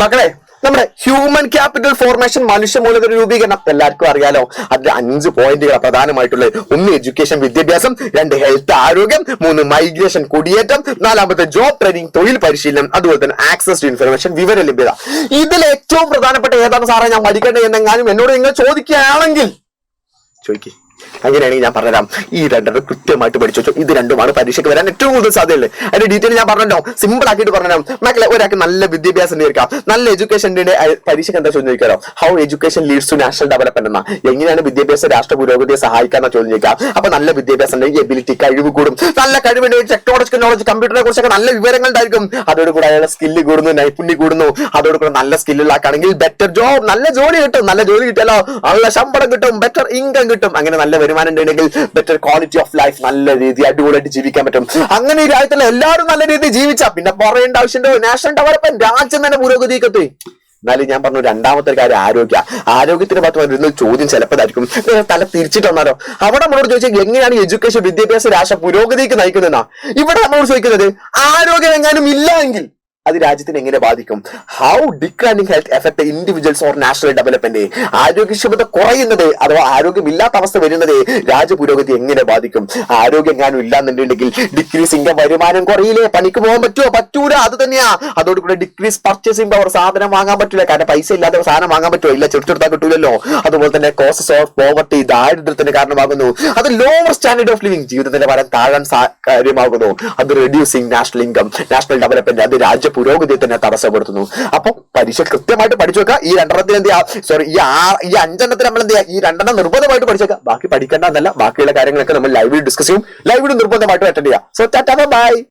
മക്കളെ, നമ്മുടെ human capital formation മനുഷ്യ മൂലധന രൂപീകരണം എല്ലാവർക്കും അറിയാലോ. അതിൽ 5 പോയിന്റുകൾ പ്രധാനമായിട്ടുള്ളത്. 1 എഡ്യൂക്കേഷൻ വിദ്യാഭ്യാസം, 2 ഹെൽത്ത് ആരോഗ്യം, 3 മൈഗ്രേഷൻ കുടിയേറ്റം, 4 ജോബ് ട്രെയിനിങ് തൊഴിൽ പരിശീലനം, അതുപോലെ തന്നെ ആക്സസ് ടു ഇൻഫർമേഷൻ വിവര ലഭ്യത. ഇതിൽ ഏറ്റവും പ്രധാനപ്പെട്ട ഏതാണ് സാറേ ഞാൻ പഠിക്കേണ്ടത് എന്നെങ്ങാനും എന്നോട് നിങ്ങൾ ചോദിക്കുകയാണെങ്കിൽ ചോദിക്കേ. അങ്ങനെയാണെങ്കിൽ ഞാൻ പറഞ്ഞുതരാം. ഈ 2 കൃത്യമായിട്ട് പഠിച്ചു വെച്ചു. ഇത് 2 പരീക്ഷയ്ക്ക് വരാൻ ഏറ്റവും കൂടുതൽ സാധ്യതയുള്ളത്. അതിന്റെ ഡീറ്റെയിൽ ഞാൻ പറഞ്ഞോ, സിമ്പിൾ ആക്കിയിട്ട് പറഞ്ഞുതരാം. മക്കളെ, ഒരാൾക്ക് നല്ല വിദ്യാഭ്യാസം നേരിടാം, നല്ല എഡ്യൂക്കേഷന്റെ പരീക്ഷയ്ക്ക് എന്താ ചോദ്യം ചോദിക്കാറോ? How education leads to national development എന്ന, എങ്ങനെയാണ് വിദ്യാഭ്യാസം രാഷ്ട്ര പുരോഗതിയെ സഹായിക്കാന്ന ചോദ്യം ചോദിക്കാം. അപ്പൊ നല്ല വിദ്യാഭ്യാസം ഉണ്ടെങ്കിൽ എബിലിറ്റി കഴിവ് കൂടും. നല്ല കഴിവുണ്ടെങ്കിൽ ടെക്നോളജിക്കൽ നോളജ് കമ്പ്യൂട്ടറിനെ കുറിച്ചൊക്കെ നല്ല വിവരങ്ങൾ ഉണ്ടായിരിക്കും. അതോടുകൂടെ അയാളുടെ സ്കില്ല് കൂടുന്നു, നൈപുണ്യം കൂടുന്നു. അതോടുകൂടെ നല്ല സ്കില്ലുള്ള ആക്കാണെങ്കിൽ ബെറ്റർ ജോബ്, നല്ല ജോലി കിട്ടും. നല്ല ജോലി കിട്ടിയാലോ നല്ല ശമ്പളം കിട്ടും, ബെറ്റർ ഇൻകം കിട്ടും. അങ്ങനെ നല്ല വരുമാനം ഉണ്ടെങ്കിൽ ബെറ്റർ ക്വാളിറ്റി ഓഫ് ലൈഫ്, നല്ല രീതി അടിപൊളിയായിട്ട് ജീവിക്കാൻ പറ്റും. അങ്ങനെ ഈ രാജ്യത്തുള്ള എല്ലാവരും നല്ല രീതിയിൽ ജീവിച്ചാ പിന്നെ പറയേണ്ട ആവശ്യമുണ്ടോ? നാഷണൽ ഡെവലപ്മെന്റ്, രാജ്യം തന്നെ പുരോഗതിക്കെത്തി. എന്നാലും ഞാൻ പറഞ്ഞു, രണ്ടാമത്തെ കാര്യം ആരോഗ്യത്തിന്റെ ഭാഗത്ത് വരുന്ന ചോദ്യം ചിലപ്പോഴായിരിക്കും തല തിരിച്ചിട്ട് വന്നാലോ. അവിടെ നമ്മളോട് ചോദിച്ചാൽ എങ്ങനെയാണ് എഡ്യൂക്കേഷൻ വിദ്യാഭ്യാസ രാഷ്ട്ര പുരോഗതിക്ക് നയിക്കുന്നതെന്നാ. ഇവിടെ നമ്മളോട് ചോദിക്കുന്നത് ആരോഗ്യം എങ്ങാനും ഇല്ല എങ്കിൽ അത് രാജ്യത്തിന് എങ്ങനെ ബാധിക്കും? How declining health effect individuals or national development. ആരോഗ്യക്ഷമത കുറയുന്നത് അഥവാ ആരോഗ്യമില്ലാത്ത അവസ്ഥ വരുന്നത് രാജ്യ പുരോഗതി എങ്ങനെ ബാധിക്കും? ആരോഗ്യം എങ്ങാനും ഇല്ലാന്നുണ്ടെങ്കിൽ ഡിക്രീസ് ഇൻകം, വരുമാനം കുറയില്ലേ? പണിക്ക് പോകാൻ പറ്റൂല. അത് തന്നെയാ. അതോടുകൂടെ ഡിക്രീസ് പർച്ചേസിംഗ് പവർ, സാധനം വാങ്ങാൻ പറ്റില്ല. കാരണം പൈസ ഇല്ലാതെ സാധനം വാങ്ങാൻ പറ്റുമോ? ഇല്ല, ചെറുത്തെടുത്താൽ കിട്ടൂലല്ലോ. അതുപോലെ തന്നെ കോസസ് ഓഫ് പോവർട്ടി, ദാരിദ്ര്യത്തിന് കാരണമാകുന്നു. അത് ലോവർ സ്റ്റാൻഡേർഡ് ഓഫ് ലിവിംഗ്, ജീവിതത്തിന്റെ വരാൻ താഴാൻ കാര്യമാകുന്നു. അത് reducing national income, national development, അത് രാജ്യ പുരോഗതിയെ തന്നെ തടസ്സപ്പെടുത്തുന്നു. അപ്പൊ പരീക്ഷ കൃത്യമായിട്ട് പഠിച്ചു വെക്കുക. ഈ 2 എന്ത് ചെയ്യാ, ഈ 5 നമ്മൾ എന്ത് ചെയ്യാം, ഈ 2 നിർബന്ധമായിട്ട് പഠിച്ചേക്കാം. ബാക്കി പഠിക്കേണ്ട എന്നല്ല, ബാക്കിയുള്ള കാര്യങ്ങളൊക്കെ നമ്മൾ ലൈവിൽ ഡിസ്കസ് ചെയ്യും. ലൈവിൽ നിർബന്ധമായിട്ട് അറ്റൻഡ് ചെയ്യാം. So ta-ta, by.